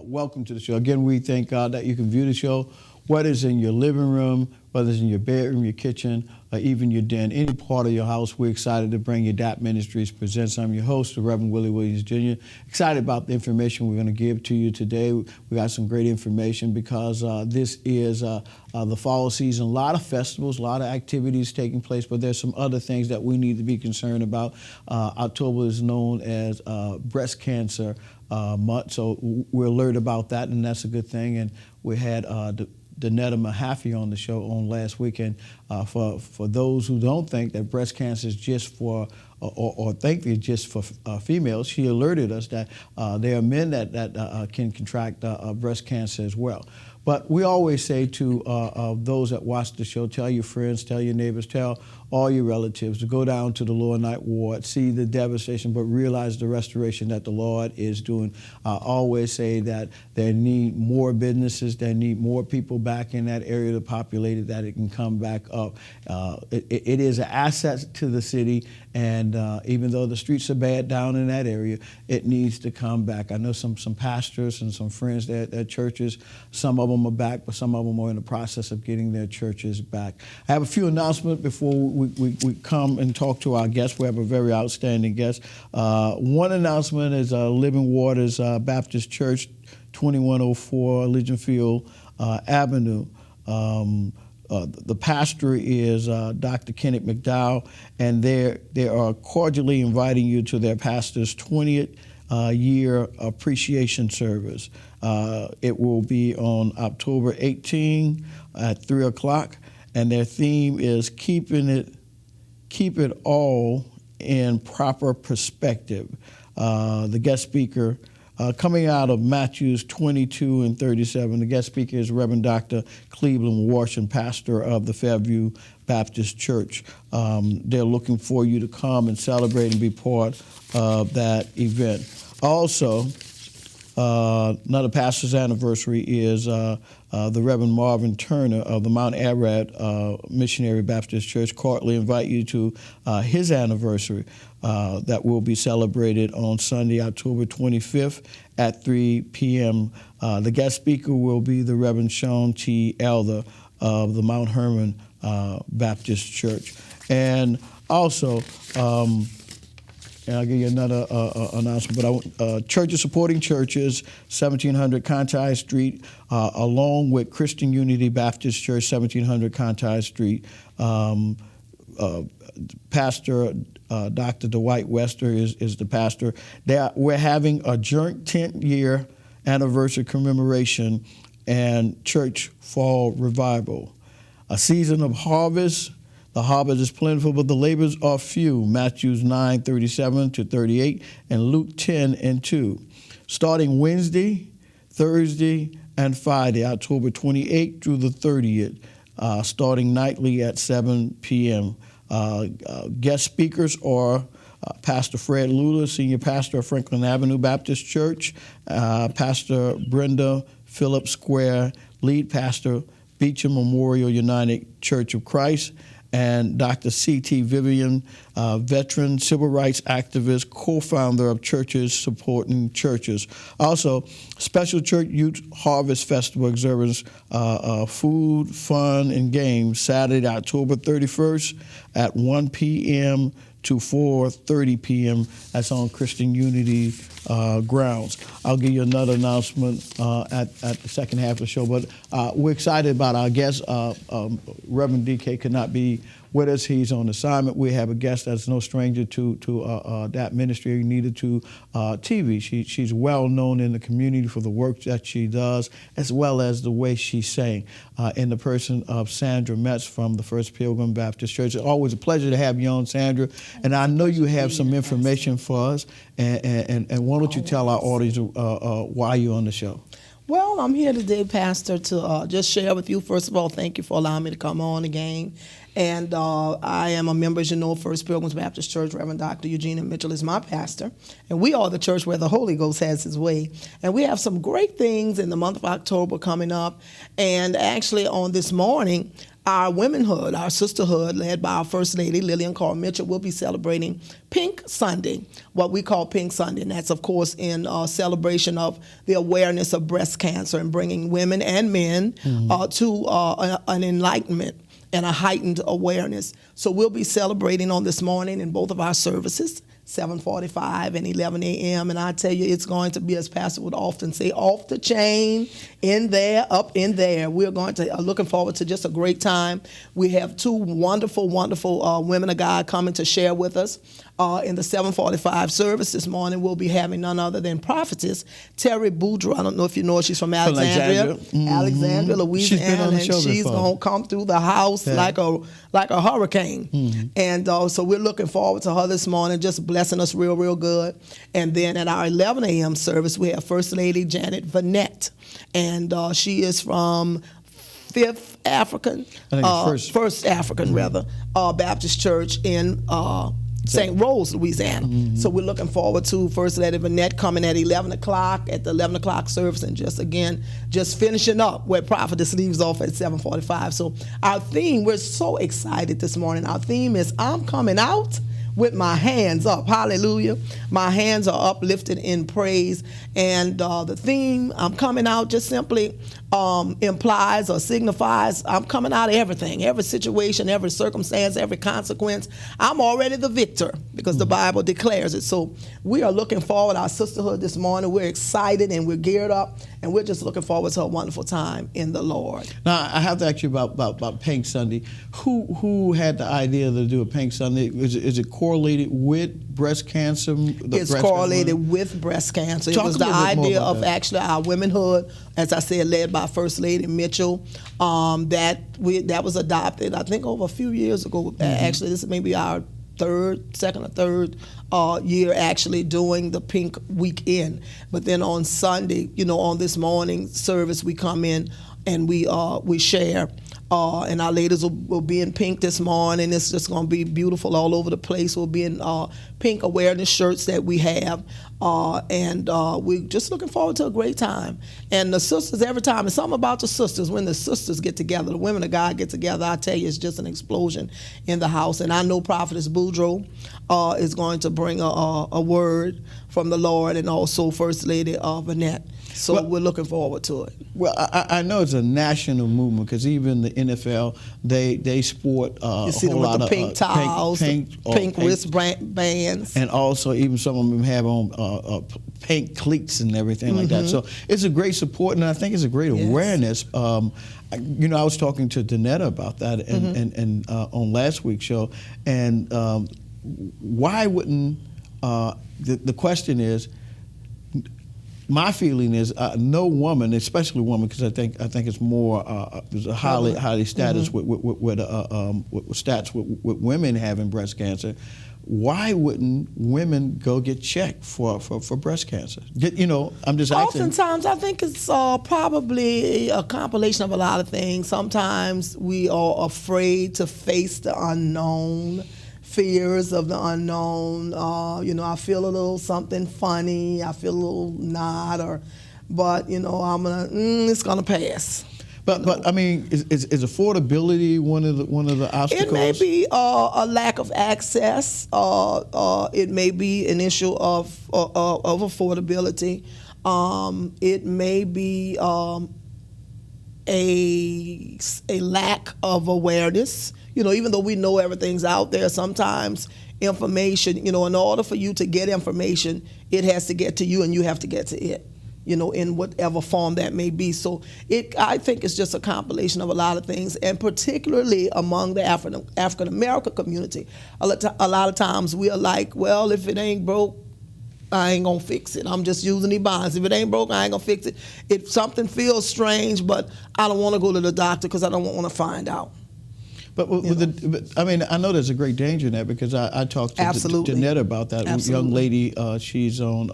welcome to the show. Again, we thank God that you can view the show, whether it's in your living room, whether it's in your bedroom, your kitchen, or even your den, any part of your house. We're excited to bring you D.A.P Ministries presents. I'm your host, the Reverend Willie Williams Jr. Excited about the information we're going to give to you today. We got some great information because this is the fall season. A lot of festivals, a lot of activities taking place, but there's some other things that we need to be concerned about. October is known as breast cancer month, so we're alert about that, and that's a good thing. And we had Danetta Mahaffey on the show on last weekend. For those who don't think that breast cancer is just for or think it's just for females, she alerted us that there are men that can contract breast cancer as well. But we always say to those that watch the show, tell your friends, tell your neighbors, tell all your relatives to go down to the lower ninth ward, see the devastation, but realize the restoration that the Lord is doing. I always say that they need more businesses, they need more people back in that area of the populated, that it can come back up. It is an asset to the city, and even though the streets are bad down in that area, it needs to come back. I know some pastors and some friends at churches, some of them are back, but some of them are in the process of getting their churches back. I have a few announcements before we come and talk to our guests. We have a very outstanding guest. One announcement is Living Waters Baptist Church, 2104 Legion Field Avenue. The pastor is Dr. Kenneth McDowell, and they are cordially inviting you to their pastor's 20th year appreciation service. It will be on October 18 at 3 o'clock, and their theme is keep it all in proper perspective. The guest speaker, coming out of Matthews 22 and 37, the guest speaker is Reverend Dr. Cleveland Washington, pastor of the Fairview Baptist Church. They're looking for you to come and celebrate and be part of that event. Also, another pastor's anniversary is the Reverend Marvin Turner of the Mount Arad Missionary Baptist Church. Cordially invite you to his anniversary that will be celebrated on Sunday, October 25th at 3 p.m. The guest speaker will be the Reverend Sean T. Elder of the Mount Hermon Baptist Church. And also, and I'll give you another announcement, but churches supporting churches, 1700 Conti Street, along with Christian Unity Baptist Church, 1700 Conti Street. Pastor Dr. Dwight Wester is the pastor. We're having a joint 10th year anniversary commemoration and church fall revival. A season of harvest. The harvest is plentiful, but the labors are few. Matthews 9:37 to 38 and Luke 10 and 2. Starting Wednesday, Thursday, and Friday, October 28th through the 30th, starting nightly at 7 p.m. Guest speakers are Pastor Fred Lula, Senior Pastor of Franklin Avenue Baptist Church, Pastor Brenda Phillips Square, Lead Pastor, Beecham Memorial United Church of Christ, and Dr. C.T. Vivian, veteran civil rights activist, co-founder of Churches Supporting Churches. Also, Special Church Youth Harvest Festival observance, food, fun, and games, Saturday, October 31st at 1 p.m. to 4:30 p.m. That's on Christian Unity grounds. I'll give you another announcement at the second half of the show, but we're excited about our guest. Reverend D.K. could not be with us. He's on assignment. We have a guest that's no stranger to that ministry, neither to TV. She's well known in the community for the work that she does, as well as the way she sang, in the person of Sandra Metz from the First Pilgrim Baptist Church. It's always a pleasure to have you on, Sandra, and I know you have some information for us, and why don't you tell our audience why you're on the show? Well, I'm here today, Pastor, to just share with you. First of all, thank you for allowing me to come on again. And I am a member, as you know, of First Pilgrims Baptist Church. Reverend Dr. Eugenia Mitchell is my pastor. And we are the church where the Holy Ghost has his way. And we have some great things in the month of October coming up. And actually on this morning, our womenhood, our sisterhood, led by our First Lady, Lillian Carl Mitchell, will be celebrating Pink Sunday, what we call Pink Sunday. And that's, of course, in celebration of the awareness of breast cancer and bringing women and men to an enlightenment and a heightened awareness. So we'll be celebrating on this morning in both of our services, 7:45 and 11 a.m. And I tell you, it's going to be, as Pastor would often say, off the chain, in there, up in there. We're going to looking forward to just a great time. We have two wonderful, wonderful women of God coming to share with us. In the 7:45 service this morning, we'll be having none other than prophetess Terry Boudreaux. I don't know if you know her. She's from Alexandria, Alexandria, Louisiana, and she's going to come through the house like a hurricane. And so we're looking forward to her this morning, just blessing us real, real good. And then at our 11 a.m. service, we have First Lady Janet Vanette, and she is from First African Baptist Church in St. Rose, Louisiana. So we're looking forward to First Lady Vanette coming at 11 o'clock at the 11 o'clock service, and just finishing up where Prophetess leaves off at 7:45. So our theme, we're so excited this morning. Our theme is I'm coming out with my hands up. Hallelujah. My hands are uplifted in praise. And the theme, I'm coming out, just simply implies or signifies I'm coming out of everything, every situation, every circumstance, every consequence. I'm already the victor because the Bible declares it. So we are looking forward, our sisterhood this morning. We're excited and we're geared up, and we're just looking forward to a wonderful time in the Lord. Now, I have to ask you about Pink Sunday. Who had the idea to do a Pink Sunday? Is it correlated with breast cancer? It's correlated with breast cancer. It was the idea of actually our womenhood, as I said, led by First Lady Mitchell, that was adopted, I think, over a few years ago. Actually, this may be our second or third year actually doing the Pink Weekend. But then on Sunday, on this morning service, we come in and we share. And our ladies will be in pink this morning. It's just going to be beautiful all over the place. We'll be in pink awareness shirts that we have. And we're just looking forward to a great time. And the sisters, every time, it's something about the sisters. When the sisters get together, the women of God get together, I tell you, it's just an explosion in the house. And I know Prophetess Boudreaux is going to bring a word from the Lord, and also First Lady Vanette. So we're looking forward to it. Well, I know it's a national movement because even the NFL, they sport you see a whole them with lot the of pink towels, pink wristbands. And also even some of them have on pink cleats and everything like that. So it's a great support, and I think it's a great awareness. I was talking to Danetta about that and on last week's show, and why wouldn't, the question is, my feeling is no woman, especially woman, because I think it's more there's a highly status with stats with women having breast cancer. Why wouldn't women go get checked for breast cancer? I'm just asking. Oftentimes, I think it's probably a compilation of a lot of things. Sometimes we are afraid to face the unknown. Fears of the unknown. I feel a little something funny. I feel a little nod, but I'm gonna. It's gonna pass. But I mean, is affordability one of the obstacles? It may be a lack of access. It may be an issue of affordability. It may be a lack of awareness. Even though we know everything's out there, sometimes information, in order for you to get information, it has to get to you and you have to get to it, in whatever form that may be. So I think it's just a compilation of a lot of things, and particularly among the African American community. A lot of times we are like, well, if it ain't broke, I ain't gonna fix it. I'm just using the bonds. If it ain't broke, I ain't gonna fix it. If something feels strange, but I don't want to go to the doctor because I don't want to find out. But I know there's a great danger in that because I talked to Danetta about that. Absolutely. Young lady, she's on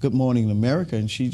Good Morning America, and she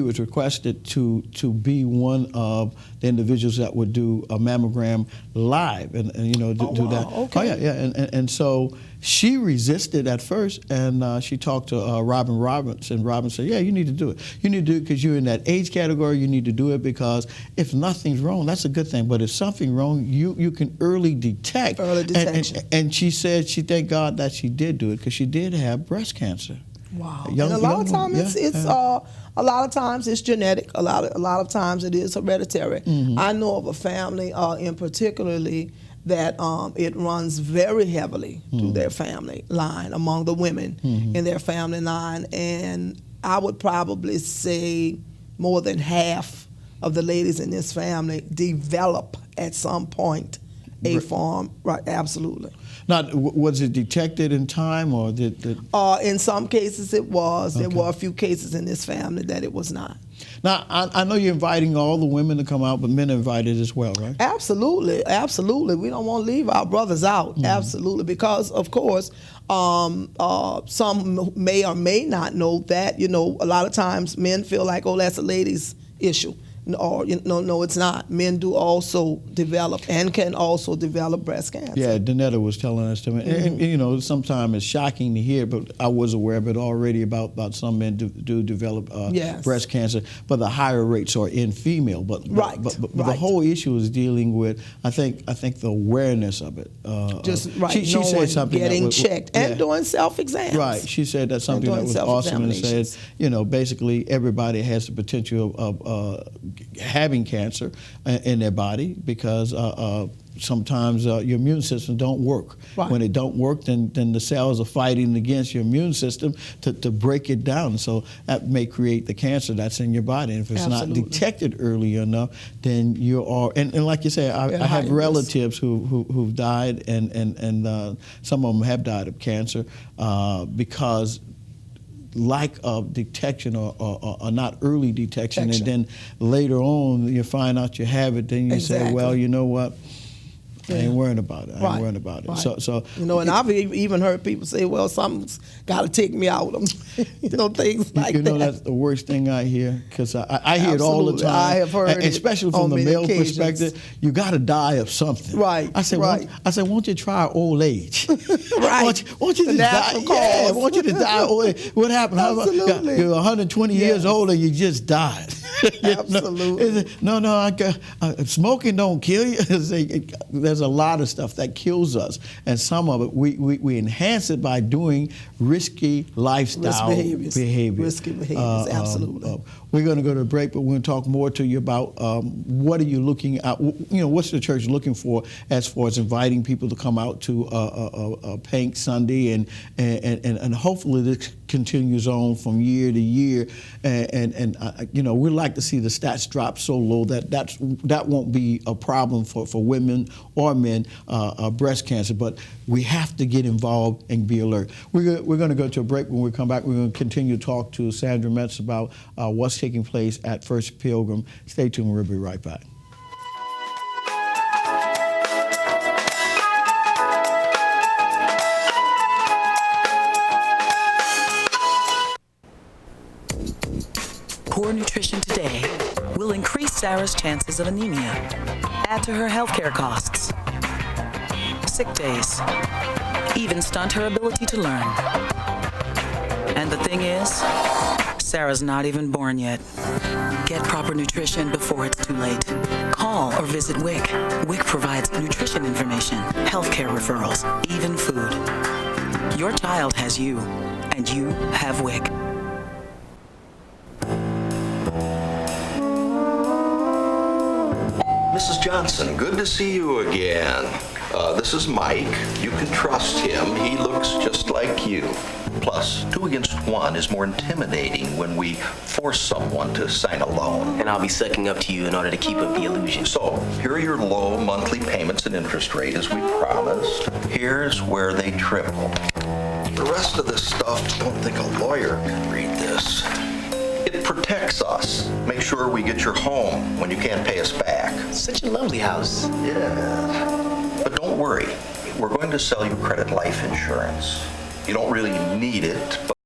was requested to be one of the individuals that would do a mammogram live and do that. Okay. Oh yeah. And so she resisted at first, and she talked to Robin Roberts, and Robin said, yeah, you need to do it. You need to do it because you're in that age category. You need to do it because if nothing's wrong, that's a good thing. But if something's wrong, you can early detect. Early detection. And she said she thanked God that she did do it because she did have breast cancer. Wow. And a lot of times a lot of times it's genetic. A lot of times it is hereditary. Mm-hmm. I know of a family in particularly that it runs very heavily through their family line among the women in their family line, and I would probably say more than half of the ladies in this family develop at some point a form. Right, absolutely. Now, was it detected in time, or did? In some cases it was. Okay. There were a few cases in this family that it was not. Now, I know you're inviting all the women to come out, but men are invited as well, right? Absolutely, absolutely. We don't want to leave our brothers out, absolutely, because, of course, some may or may not know that, a lot of times men feel like, oh, that's a ladies' issue. Or no, it's not. Men do also develop and can also develop breast cancer. Yeah, Danetta was telling us to me, and sometimes it's shocking to hear, but I was aware of it already about some men do develop breast cancer, but the higher rates are in female. But the whole issue is dealing with, I think the awareness of it. She said something getting checked and doing self-exams. Right. She said that's something that was awesome, and said, basically everybody has the potential of having cancer in their body because sometimes your immune system don't work. Right. When it don't work, then the cells are fighting against your immune system to break it down. So that may create the cancer that's in your body. And if it's not detected early enough, then you are. And like you say, I have relatives who've died, and some of them have died of cancer because lack of detection or not early detection, and then later on you find out you have it, then you say, well, you know what, I ain't worrying about it. I ain't worrying about it. Right. So and I've even heard people say, well, something's got to take me out. Things like that. That's the worst thing I hear, because I hear it all the time. I have heard it, especially from the male perspective. You got to die of something. Right. I said, won't you try old age? Right. Won't you just die? Yeah, won't you just die old age? What happened? Absolutely. You're 120 years old and you just died. Absolutely. Smoking don't kill you. There's a lot of stuff that kills us, and some of it we enhance it by doing risky lifestyle behaviors. Risky behaviors, absolutely. We're going to go to a break, but we're going to talk more to you about what are you looking at. What's the church looking for as far as inviting people to come out to a Pink Sunday, and hopefully this continues on from year to year, and we'd like to see the stats drop so low that won't be a problem for women or men, breast cancer, but we have to get involved and be alert. We're going to go to a break. When we come back, we're going to continue to talk to Sandra Metz about what's taking place at First Pilgrim. Stay tuned. We'll be right back. Poor nutrition today will increase Sarah's chances of anemia, add to her healthcare costs, sick days, even stunt her ability to learn. And the thing is, Sarah's not even born yet. Get proper nutrition before it's too late. Call or visit WIC. WIC provides nutrition information, healthcare referrals, even food. Your child has you, and you have WIC. Mrs. Johnson, good to see you again. This is Mike. You can trust him. He looks just like you. Plus, 2 against 1 is more intimidating when we force someone to sign a loan. And I'll be sucking up to you in order to keep up the illusion. So, here are your low monthly payments and interest rate as we promised. Here's where they triple. The rest of this stuff, I don't think a lawyer can read this. It protects us. Make sure we get your home when you can't pay us back. Such a lovely house. Yeah. But don't worry. We're going to sell you credit life insurance. You don't really need it, but